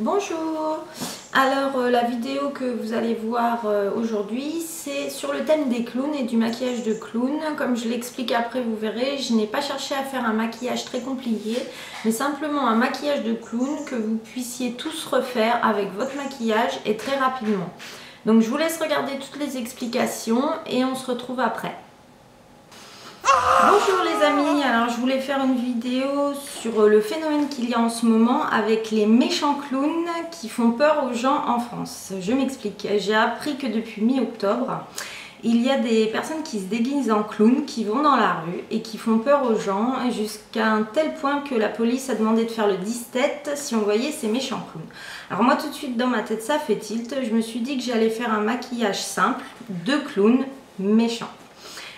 Bonjour. Alors la vidéo que vous allez voir aujourd'hui, c'est sur le thème des clowns et du maquillage de clown. Comme je l'explique après, vous verrez, je n'ai pas cherché à faire un maquillage très compliqué, mais simplement un maquillage de clown que vous puissiez tous refaire avec votre maquillage et très rapidement. Donc je vous laisse regarder toutes les explications et on se retrouve après. Bonjour les amis, alors je voulais faire une vidéo sur le phénomène qu'il y a en ce moment avec les méchants clowns qui font peur aux gens en France. Je m'explique, j'ai appris que depuis mi-octobre, il y a des personnes qui se déguisent en clowns, qui vont dans la rue et qui font peur aux gens jusqu'à un tel point que la police a demandé de faire le 10-tête si on voyait ces méchants clowns. Alors moi tout de suite dans ma tête ça fait tilt, je me suis dit que j'allais faire un maquillage simple de clowns méchants.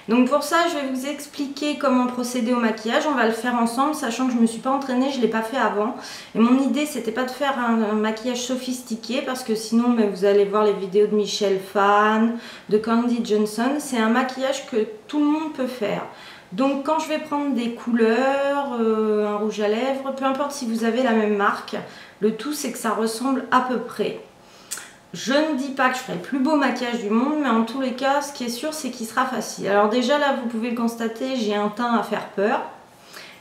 Donc pour ça, je vais vous expliquer comment procéder au maquillage. On va le faire ensemble, sachant que je ne me suis pas entraînée, je ne l'ai pas fait avant. Et mon idée, c'était pas de faire un maquillage sophistiqué, parce que sinon, vous allez voir les vidéos de Michel Fan, de Candy Johnson. C'est un maquillage que tout le monde peut faire. Donc quand je vais prendre des couleurs, un rouge à lèvres, peu importe si vous avez la même marque, le tout c'est que ça ressemble à peu près. Je ne dis pas que je ferai le plus beau maquillage du monde, mais en tous les cas, ce qui est sûr, c'est qu'il sera facile. Alors déjà, là, vous pouvez le constater, j'ai un teint à faire peur.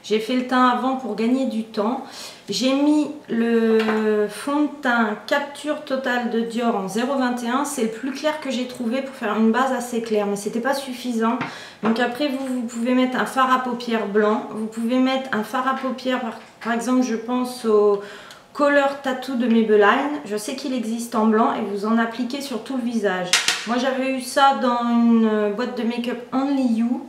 J'ai fait le teint avant pour gagner du temps. J'ai mis le fond de teint Capture Totale de Dior en 0,21. C'est le plus clair que j'ai trouvé pour faire une base assez claire, mais c'était pas suffisant. Donc après, vous pouvez mettre un fard à paupières blanc. Vous pouvez mettre un fard à paupières, par exemple, je pense au Color Tattoo de Maybelline, je sais qu'il existe en blanc et vous en appliquez sur tout le visage. Moi j'avais eu ça dans une boîte de make-up Only You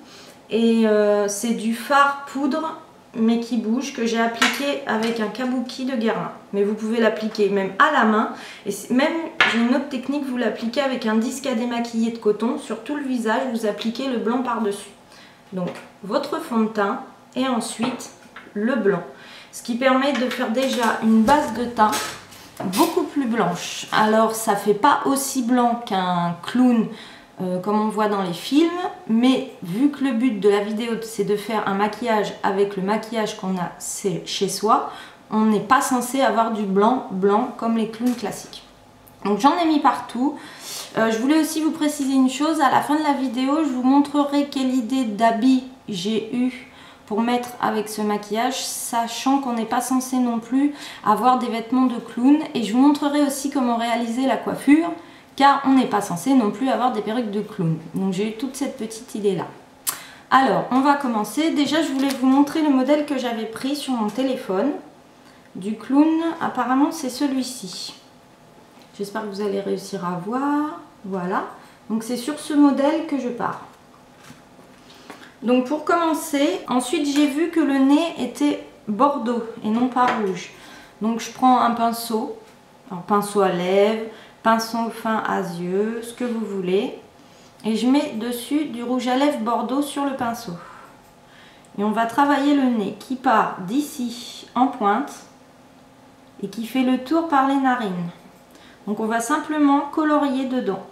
et c'est du fard poudre mais qui bouge que j'ai appliqué avec un kabuki de Guerlain. Mais vous pouvez l'appliquer même à la main et même j'ai une autre technique, vous l'appliquez avec un disque à démaquiller de coton sur tout le visage, vous appliquez le blanc par-dessus. Donc votre fond de teint et ensuite le blanc. Ce qui permet de faire déjà une base de teint beaucoup plus blanche. Alors ça fait pas aussi blanc qu'un clown comme on voit dans les films, mais vu que le but de la vidéo c'est de faire un maquillage avec le maquillage qu'on a chez soi, on n'est pas censé avoir du blanc comme les clowns classiques. Donc j'en ai mis partout. Je voulais aussi vous préciser une chose, à la fin de la vidéo je vous montrerai quelle idée d'habit j'ai eu pour mettre avec ce maquillage, sachant qu'on n'est pas censé non plus avoir des vêtements de clown, et je vous montrerai aussi comment réaliser la coiffure, car on n'est pas censé non plus avoir des perruques de clown. Donc j'ai eu toute cette petite idée là. Alors on va commencer. Déjà je voulais vous montrer le modèle que j'avais pris sur mon téléphone du clown. Apparemment c'est celui-ci. J'espère que vous allez réussir à voir. Voilà, donc c'est sur ce modèle que je pars. Donc pour commencer, ensuite j'ai vu que le nez était bordeaux et non pas rouge. Donc je prends un pinceau, un pinceau à lèvres, pinceau fin à yeux, ce que vous voulez. Et je mets dessus du rouge à lèvres bordeaux sur le pinceau. Et on va travailler le nez qui part d'ici en pointe et qui fait le tour par les narines. Donc on va simplement colorier dedans.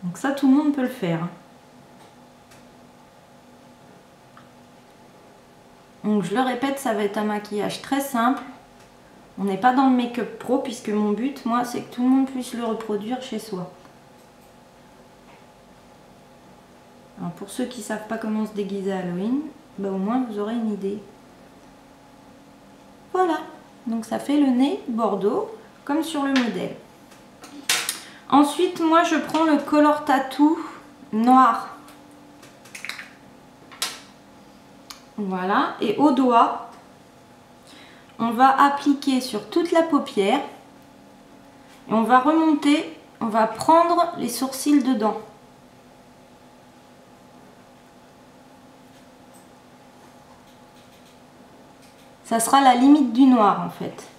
Donc ça tout le monde peut le faire. Donc je le répète, ça va être un maquillage très simple. On n'est pas dans le make-up pro puisque mon but, moi, c'est que tout le monde puisse le reproduire chez soi. Alors pour ceux qui ne savent pas comment se déguiser à Halloween, bah au moins vous aurez une idée. Voilà, donc ça fait le nez bordeaux, comme sur le modèle. Ensuite, moi je prends le Color Tattoo noir. Voilà, et au doigt, on va appliquer sur toute la paupière et on va remonter, on va prendre les sourcils dedans. Ça sera la limite du noir en fait.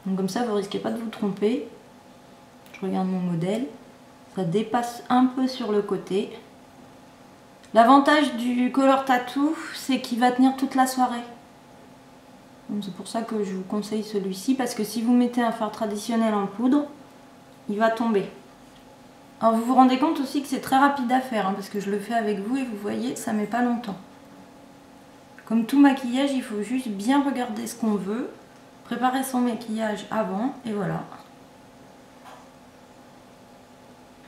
Donc comme ça, vous risquez pas de vous tromper. Je regarde mon modèle, ça dépasse un peu sur le côté. L'avantage du Color Tattoo, c'est qu'il va tenir toute la soirée. C'est pour ça que je vous conseille celui-ci, parce que si vous mettez un fard traditionnel en poudre, il va tomber. Alors vous vous rendez compte aussi que c'est très rapide à faire, hein, parce que je le fais avec vous et vous voyez, ça met pas longtemps. Comme tout maquillage, il faut juste bien regarder ce qu'on veut préparer son maquillage avant et voilà.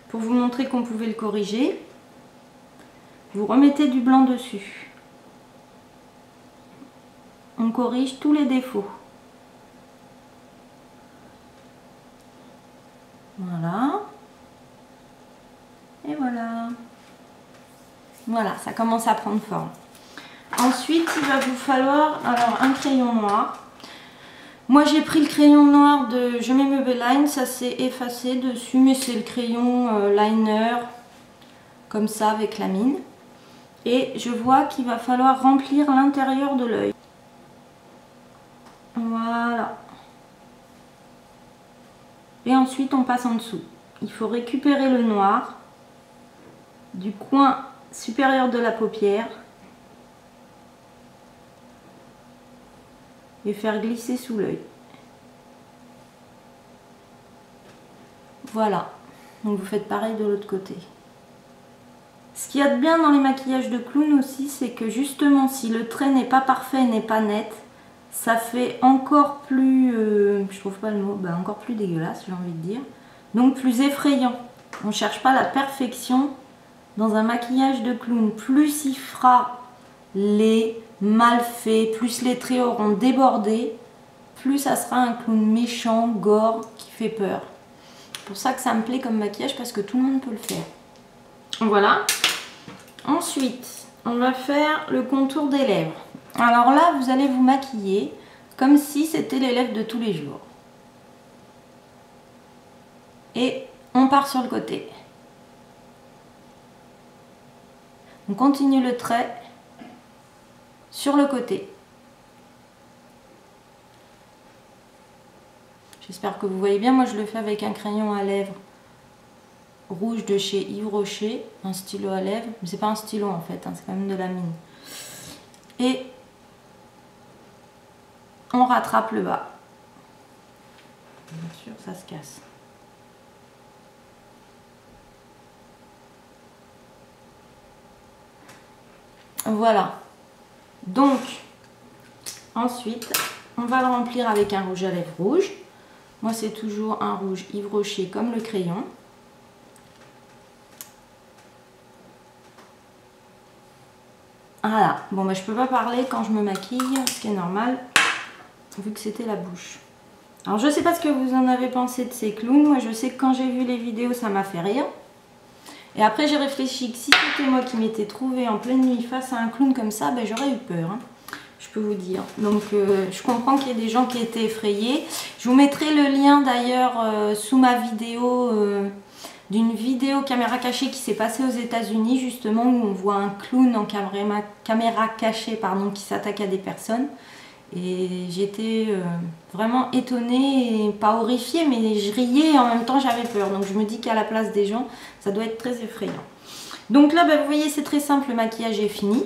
Pour vous montrer qu'on pouvait le corriger, vous remettez du blanc dessus. On corrige tous les défauts. Voilà. Et voilà. Voilà, ça commence à prendre forme. Ensuite, il va vous falloir alors un crayon noir. Moi, j'ai pris le crayon noir de Je mets Maybelline, ça s'est effacé dessus, mais c'est le crayon liner, comme ça, avec la mine. Et je vois qu'il va falloir remplir l'intérieur de l'œil. Voilà. Et ensuite, on passe en dessous. Il faut récupérer le noir du coin supérieur de la paupière et faire glisser sous l'œil. Voilà. Donc vous faites pareil de l'autre côté. Ce qu'il y a de bien dans les maquillages de clown aussi, c'est que justement si le trait n'est pas parfait, n'est pas net, ça fait encore plus, je trouve pas le mot, encore plus dégueulasse, j'ai envie de dire. Donc plus effrayant. On ne cherche pas la perfection dans un maquillage de clown. Plus il fera laid, mal fait, plus les traits auront débordé, plus ça sera un clown méchant, gore, qui fait peur. C'est pour ça que ça me plaît comme maquillage, parce que tout le monde peut le faire. Voilà. Ensuite, on va faire le contour des lèvres. Alors là, vous allez vous maquiller comme si c'était les lèvres de tous les jours. Et on part sur le côté. On continue le trait sur le côté. J'espère que vous voyez bien. Moi, je le fais avec un crayon à lèvres rouge de chez Yves Rocher, un stylo à lèvres, mais c'est pas un stylo en fait, hein, c'est quand même de la mine. Et on rattrape le bas. Bien sûr, ça se casse. Voilà. Donc, ensuite, on va le remplir avec un rouge à lèvres rouge. Moi, c'est toujours un rouge Yves Rocher comme le crayon. Voilà, bon je peux pas parler quand je me maquille, ce qui est normal, vu que c'était la bouche. Alors je sais pas ce que vous en avez pensé de ces clowns, moi je sais que quand j'ai vu les vidéos ça m'a fait rire. Et après j'ai réfléchi que si c'était moi qui m'étais trouvée en pleine nuit face à un clown comme ça, j'aurais eu peur, hein, je peux vous dire. Donc je comprends qu'il y ait des gens qui étaient effrayés. Je vous mettrai le lien d'ailleurs sous ma vidéo d'une vidéo caméra cachée qui s'est passée aux États-Unis, justement, où on voit un clown en caméra cachée, pardon, qui s'attaque à des personnes. Et j'étais vraiment étonnée, et pas horrifiée, mais je riais et en même temps j'avais peur. Donc je me dis qu'à la place des gens, ça doit être très effrayant. Donc là, vous voyez, c'est très simple, le maquillage est fini.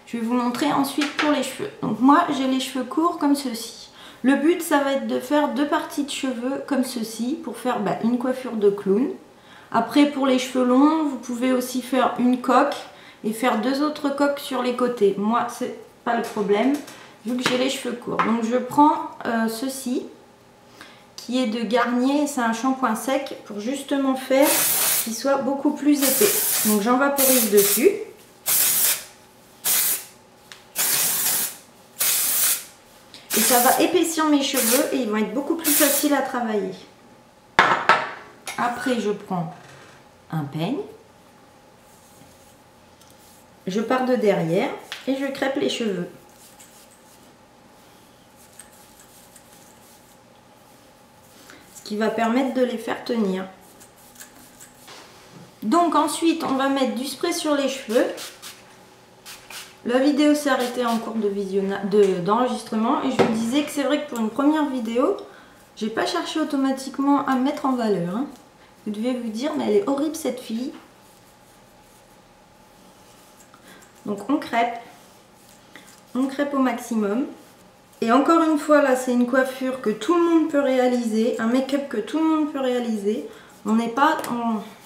Je vais vous montrer ensuite pour les cheveux. Donc moi, j'ai les cheveux courts comme ceci. Le but, ça va être de faire deux parties de cheveux comme ceci pour faire une coiffure de clown. Après, pour les cheveux longs, vous pouvez aussi faire une coque et faire deux autres coques sur les côtés. Moi, c'est pas le problème vu que j'ai les cheveux courts. Donc, je prends ceci qui est de Garnier. C'est un shampoing sec pour justement faire qu'il soit beaucoup plus épais. Donc, j'en vaporise dessus. Et ça va épaissir mes cheveux et ils vont être beaucoup plus faciles à travailler. Après, je prends un peigne. Je pars de derrière et je crêpe les cheveux. Ce qui va permettre de les faire tenir. Donc ensuite, on va mettre du spray sur les cheveux. La vidéo s'est arrêtée en cours d'enregistrement et je vous disais que c'est vrai que pour une première vidéo, j'ai pas cherché automatiquement à me mettre en valeur. Hein. Vous devez vous dire, mais elle est horrible cette fille. Donc on crêpe au maximum. Et encore une fois, là c'est une coiffure que tout le monde peut réaliser, un make-up que tout le monde peut réaliser. On n'est pas,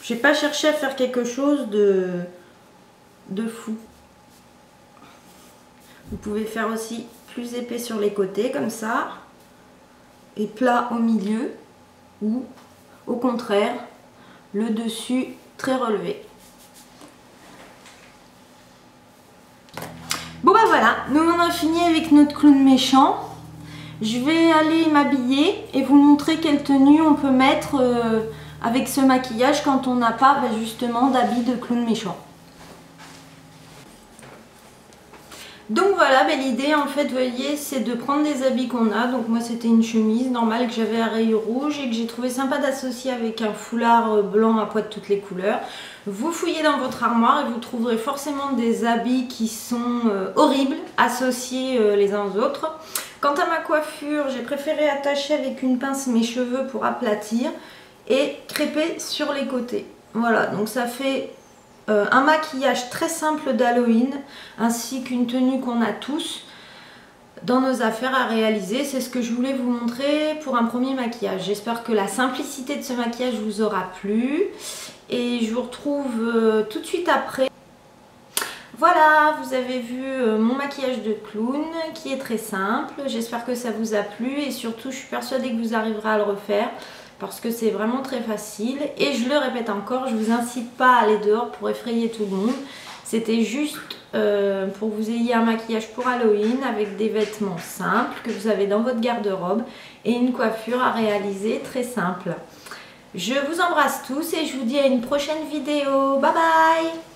j'ai pas cherché à faire quelque chose de fou. Vous pouvez faire aussi plus épais sur les côtés, comme ça. est plat au milieu ou au contraire le dessus très relevé. Bon bah voilà, nous on a fini avec notre clown méchant. Je vais aller m'habiller et vous montrer quelle tenue on peut mettre avec ce maquillage quand on n'a pas justement d'habit de clown méchant. Donc voilà, l'idée en fait, vous voyez, c'est de prendre des habits qu'on a. Donc moi c'était une chemise normale que j'avais à rayures rouges et que j'ai trouvé sympa d'associer avec un foulard blanc à pois de toutes les couleurs. Vous fouillez dans votre armoire et vous trouverez forcément des habits qui sont horribles, associés les uns aux autres. Quant à ma coiffure, j'ai préféré attacher avec une pince mes cheveux pour aplatir et crêper sur les côtés. Voilà, donc ça fait un maquillage très simple d'Halloween ainsi qu'une tenue qu'on a tous dans nos affaires à réaliser. C'est ce que je voulais vous montrer pour un premier maquillage. J'espère que la simplicité de ce maquillage vous aura plu et je vous retrouve tout de suite après. Voilà, vous avez vu mon maquillage de clown qui est très simple. J'espère que ça vous a plu et surtout je suis persuadée que vous arriverez à le refaire parce que c'est vraiment très facile. Et je le répète encore, je ne vous incite pas à aller dehors pour effrayer tout le monde. C'était juste pour que vous ayez un maquillage pour Halloween avec des vêtements simples que vous avez dans votre garde-robe et une coiffure à réaliser très simple. Je vous embrasse tous et je vous dis à une prochaine vidéo. Bye bye!